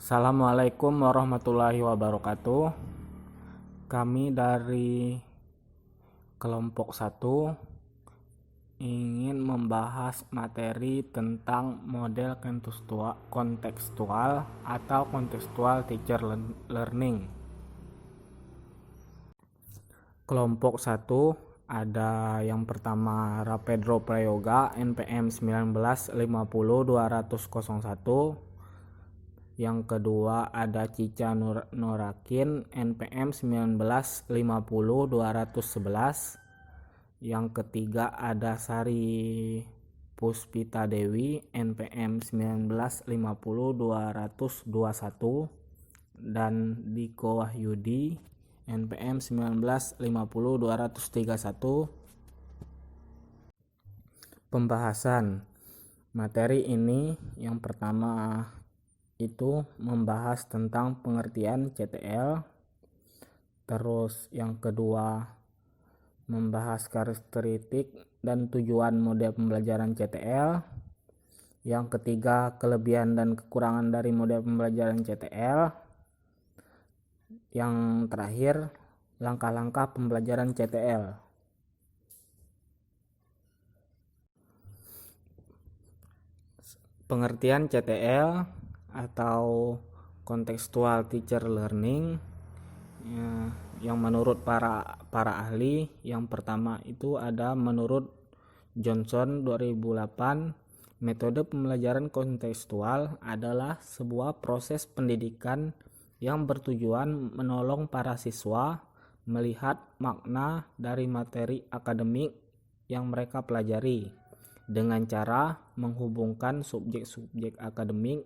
Assalamualaikum warahmatullahi wabarakatuh. Kami dari kelompok 1 ingin membahas materi tentang model kontekstual atau contextual teacher learning. Kelompok 1 ada yang pertama Rapedro Prayoga NPM 1950-20001. Yang kedua ada Cica Nurakin NPM 1950-211. Yang ketiga ada Sari Puspita Dewi NPM 1950-221 dan Diko Wahyudi NPM 1950-231. Pembahasan materi ini yang pertama itu membahas tentang pengertian CTL, terus yang kedua membahas karakteristik dan tujuan model pembelajaran CTL, yang ketiga kelebihan dan kekurangan dari model pembelajaran CTL, yang terakhir langkah-langkah pembelajaran CTL. Pengertian CTL atau contextual teacher learning yang menurut para ahli, yang pertama itu ada menurut Johnson 2008, metode pembelajaran kontekstual adalah sebuah proses pendidikan yang bertujuan menolong para siswa melihat makna dari materi akademik yang mereka pelajari dengan cara menghubungkan subjek-subjek akademik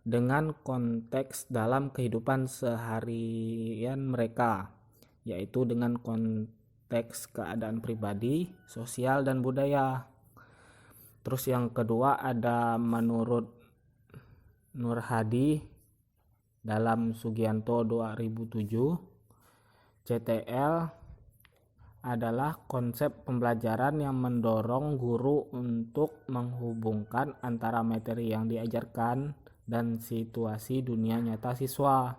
dengan konteks dalam kehidupan seharian mereka, yaitu dengan konteks keadaan pribadi, sosial, dan budaya. Terus yang kedua ada menurut Nur Hadi dalam Sugianto 2007, CTL adalah konsep pembelajaran yang mendorong guru untuk menghubungkan antara materi yang diajarkan dan situasi dunia nyata siswa.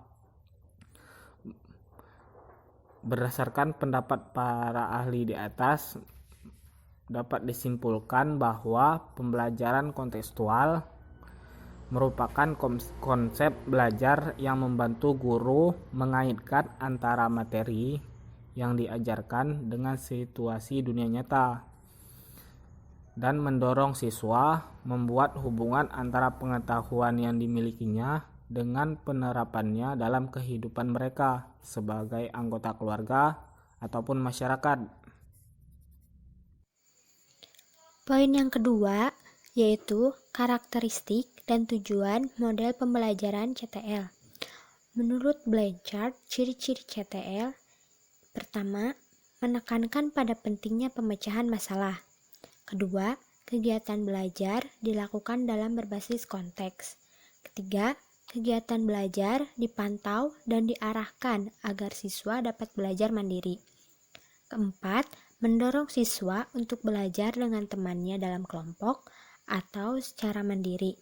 Berdasarkan pendapat para ahli di atas, dapat disimpulkan bahwa pembelajaran kontekstual merupakan konsep belajar yang membantu guru mengaitkan antara materi yang diajarkan dengan situasi dunia nyata dan mendorong siswa membuat hubungan antara pengetahuan yang dimilikinya dengan penerapannya dalam kehidupan mereka sebagai anggota keluarga ataupun masyarakat. Poin yang kedua yaitu karakteristik dan tujuan model pembelajaran CTL. Menurut Blanchard, ciri-ciri CTL pertama, menekankan pada pentingnya pemecahan masalah. Kedua, kegiatan belajar dilakukan dalam berbasis konteks. Ketiga, kegiatan belajar dipantau dan diarahkan agar siswa dapat belajar mandiri. Keempat, mendorong siswa untuk belajar dengan temannya dalam kelompok atau secara mandiri.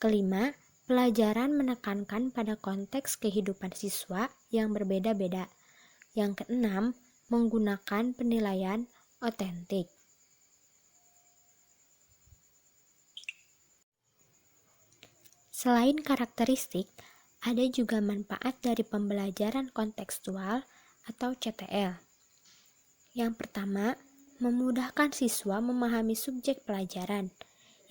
Kelima, pelajaran menekankan pada konteks kehidupan siswa yang berbeda-beda. Yang keenam, menggunakan penilaian otentik. Selain karakteristik, ada juga manfaat dari pembelajaran kontekstual atau CTL. Yang pertama, memudahkan siswa memahami subjek pelajaran.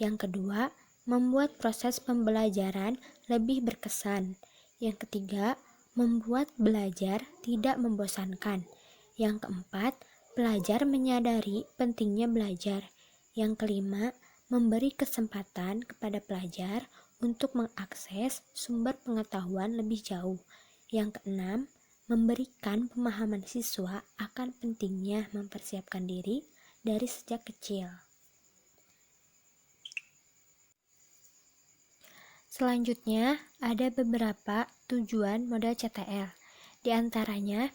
Yang kedua, membuat proses pembelajaran lebih berkesan. Yang ketiga, membuat belajar tidak membosankan. Yang keempat, pelajar menyadari pentingnya belajar. Yang kelima, memberi kesempatan kepada pelajar untuk mengakses sumber pengetahuan lebih jauh. Yang keenam, memberikan pemahaman siswa akan pentingnya mempersiapkan diri dari sejak kecil. Selanjutnya, ada beberapa tujuan model CTL. Di antaranya,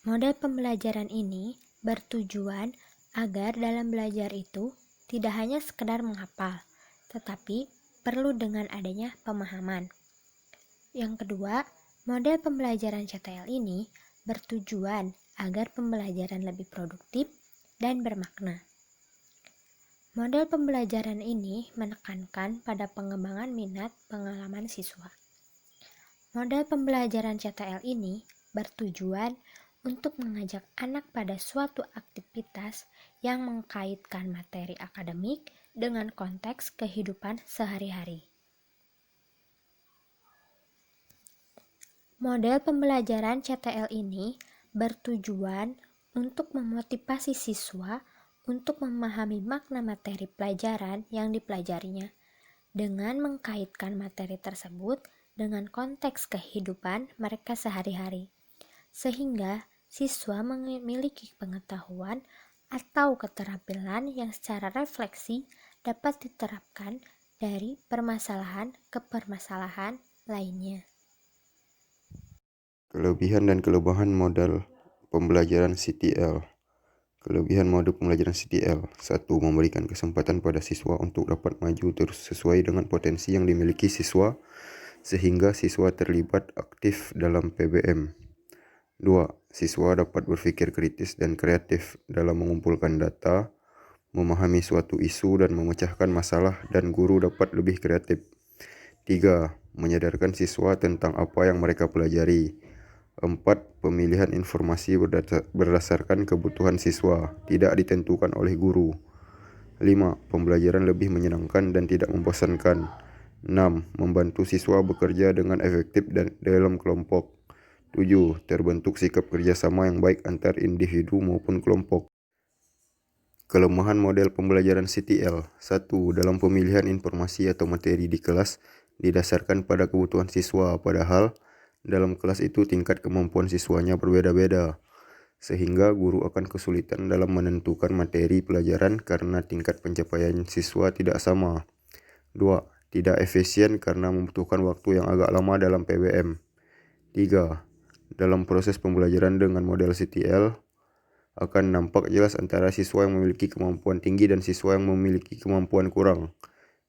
model pembelajaran ini bertujuan agar dalam belajar itu tidak hanya sekedar menghafal, tetapi perlu dengan adanya pemahaman. Yang kedua, model pembelajaran CTL ini bertujuan agar pembelajaran lebih produktif dan bermakna. Model pembelajaran ini menekankan pada pengembangan minat pengalaman siswa. Model pembelajaran CTL ini bertujuan untuk mengajak anak pada suatu aktivitas yang mengkaitkan materi akademik dengan konteks kehidupan sehari-hari. Model pembelajaran CTL ini bertujuan untuk memotivasi siswa untuk memahami makna materi pelajaran yang dipelajarinya dengan mengkaitkan materi tersebut dengan konteks kehidupan mereka sehari-hari, sehingga siswa memiliki pengetahuan atau keterampilan yang secara refleksi dapat diterapkan dari permasalahan ke permasalahan lainnya. Kelebihan dan kelemahan model pembelajaran CTL. Kelebihan model pembelajaran CTL. 1. Memberikan kesempatan pada siswa untuk dapat maju terus sesuai dengan potensi yang dimiliki siswa, sehingga siswa terlibat aktif dalam PBM. 2. Siswa dapat berpikir kritis dan kreatif dalam mengumpulkan data, memahami suatu isu dan memecahkan masalah, dan guru dapat lebih kreatif. 3. Menyadarkan siswa tentang apa yang mereka pelajari. 4. Pemilihan informasi berdasarkan kebutuhan siswa, tidak ditentukan oleh guru. 5. Pembelajaran lebih menyenangkan dan tidak membosankan. 6. Membantu siswa bekerja dengan efektif dan dalam kelompok. 7. Terbentuk sikap kerjasama yang baik antar individu maupun kelompok. Kelemahan model pembelajaran CTL. 1. Dalam pemilihan informasi atau materi di kelas didasarkan pada kebutuhan siswa, padahal dalam kelas itu tingkat kemampuan siswanya berbeda-beda, sehingga guru akan kesulitan dalam menentukan materi pelajaran karena tingkat pencapaian siswa tidak sama. 2. Tidak efisien karena membutuhkan waktu yang agak lama dalam PBM. 3. Dalam proses pembelajaran dengan model CTL, akan nampak jelas antara siswa yang memiliki kemampuan tinggi dan siswa yang memiliki kemampuan kurang,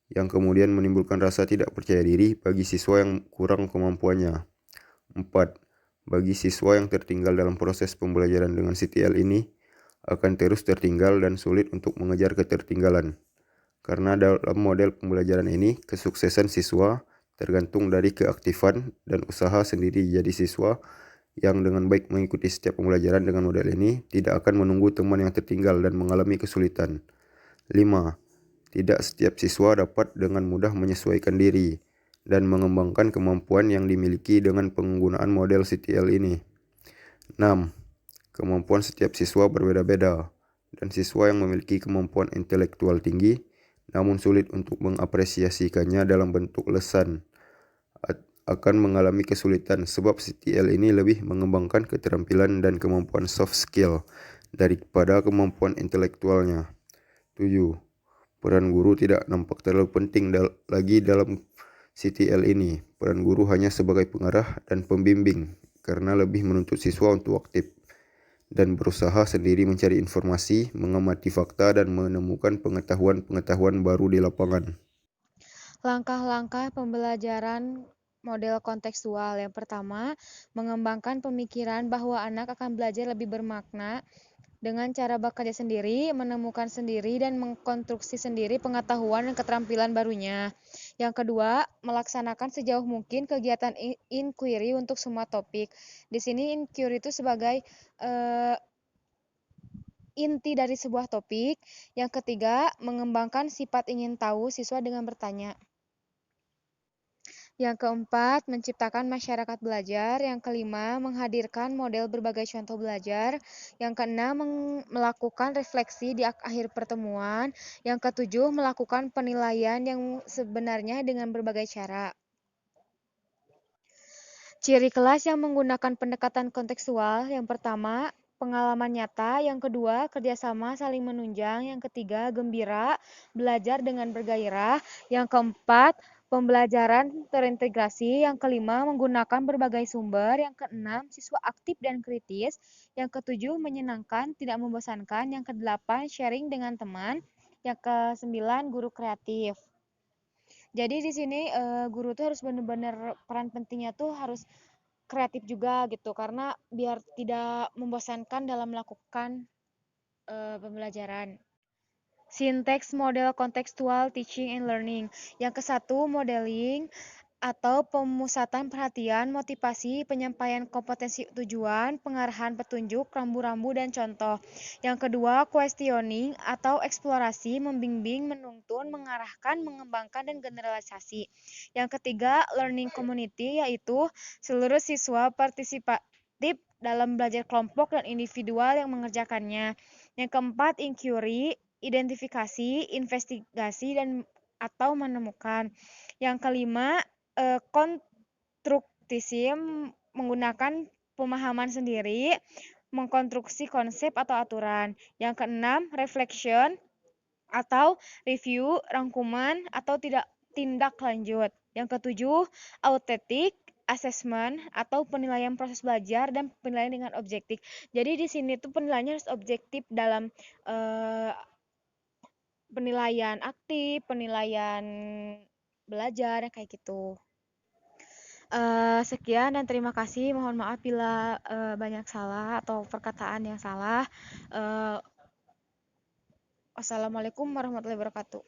yang kemudian menimbulkan rasa tidak percaya diri bagi siswa yang kurang kemampuannya. 4. Bagi siswa yang tertinggal dalam proses pembelajaran dengan CTL ini, akan terus tertinggal dan sulit untuk mengejar ketertinggalan. Karena dalam model pembelajaran ini, kesuksesan siswa tergantung dari keaktifan dan usaha sendiri. Jadi siswa yang dengan baik mengikuti setiap pembelajaran dengan model ini tidak akan menunggu teman yang tertinggal dan mengalami kesulitan. 5. Tidak setiap siswa dapat dengan mudah menyesuaikan diri dan mengembangkan kemampuan yang dimiliki dengan penggunaan model CTL ini. 6. Kemampuan setiap siswa berbeda-beda, dan siswa yang memiliki kemampuan intelektual tinggi namun sulit untuk mengapresiasikannya dalam bentuk lesan akan mengalami kesulitan, sebab CTL ini lebih mengembangkan keterampilan dan kemampuan soft skill daripada kemampuan intelektualnya. 7. Peran guru tidak nampak terlalu penting lagi dalam CTL ini. Peran guru hanya sebagai pengarah dan pembimbing karena lebih menuntut siswa untuk aktif dan berusaha sendiri mencari informasi, mengamati fakta, dan menemukan pengetahuan-pengetahuan baru di lapangan. Langkah-langkah pembelajaran model kontekstual. Yang pertama, mengembangkan pemikiran bahwa anak akan belajar lebih bermakna dengan cara bekerja sendiri, menemukan sendiri, dan mengkonstruksi sendiri pengetahuan dan keterampilan barunya. Yang kedua, melaksanakan sejauh mungkin kegiatan inquiry untuk semua topik. Di sini inquiry itu sebagai inti dari sebuah topik. Yang ketiga, mengembangkan sifat ingin tahu siswa dengan bertanya. Yang keempat, menciptakan masyarakat belajar. Yang kelima, menghadirkan model berbagai contoh belajar. Yang keenam, melakukan refleksi di akhir pertemuan. Yang ketujuh, melakukan penilaian yang sebenarnya dengan berbagai cara. Ciri kelas yang menggunakan pendekatan kontekstual. Yang pertama, pengalaman nyata. Yang kedua, kerjasama saling menunjang. Yang ketiga, gembira, belajar dengan bergairah. Yang keempat, pembelajaran terintegrasi. Yang kelima, menggunakan berbagai sumber. Yang keenam, siswa aktif dan kritis. Yang ketujuh, menyenangkan, tidak membosankan. Yang kedelapan, sharing dengan teman. Yang kesembilan, guru kreatif. Jadi di sini guru tuh harus benar-benar peran pentingnya tuh harus kreatif juga gitu karena biar tidak membosankan dalam melakukan pembelajaran. Sinteks model kontekstual teaching and learning. Yang ke-1 modeling atau pemusatan perhatian, motivasi, penyampaian kompetensi tujuan, pengarahan petunjuk, rambu-rambu dan contoh. Yang kedua, questioning atau eksplorasi, membimbing, menuntun, mengarahkan, mengembangkan dan generalisasi. Yang ketiga, learning community yaitu seluruh siswa partisipatif dalam belajar kelompok dan individual yang mengerjakannya. Yang keempat, inquiry, identifikasi, investigasi dan atau menemukan. Yang kelima, konstruktisisme menggunakan pemahaman sendiri, mengkonstruksi konsep atau aturan. Yang keenam, reflection atau review, rangkuman atau tindak lanjut. Yang ketujuh, authentic assessment atau penilaian proses belajar dan penilaian dengan objektif. Jadi di sini tuh penilaiannya harus objektif dalam penilaian aktif, penilaian belajar kayak gitu. Sekian dan terima kasih. Mohon maaf bila banyak salah atau perkataan yang salah. Wassalamualaikum warahmatullahi wabarakatuh.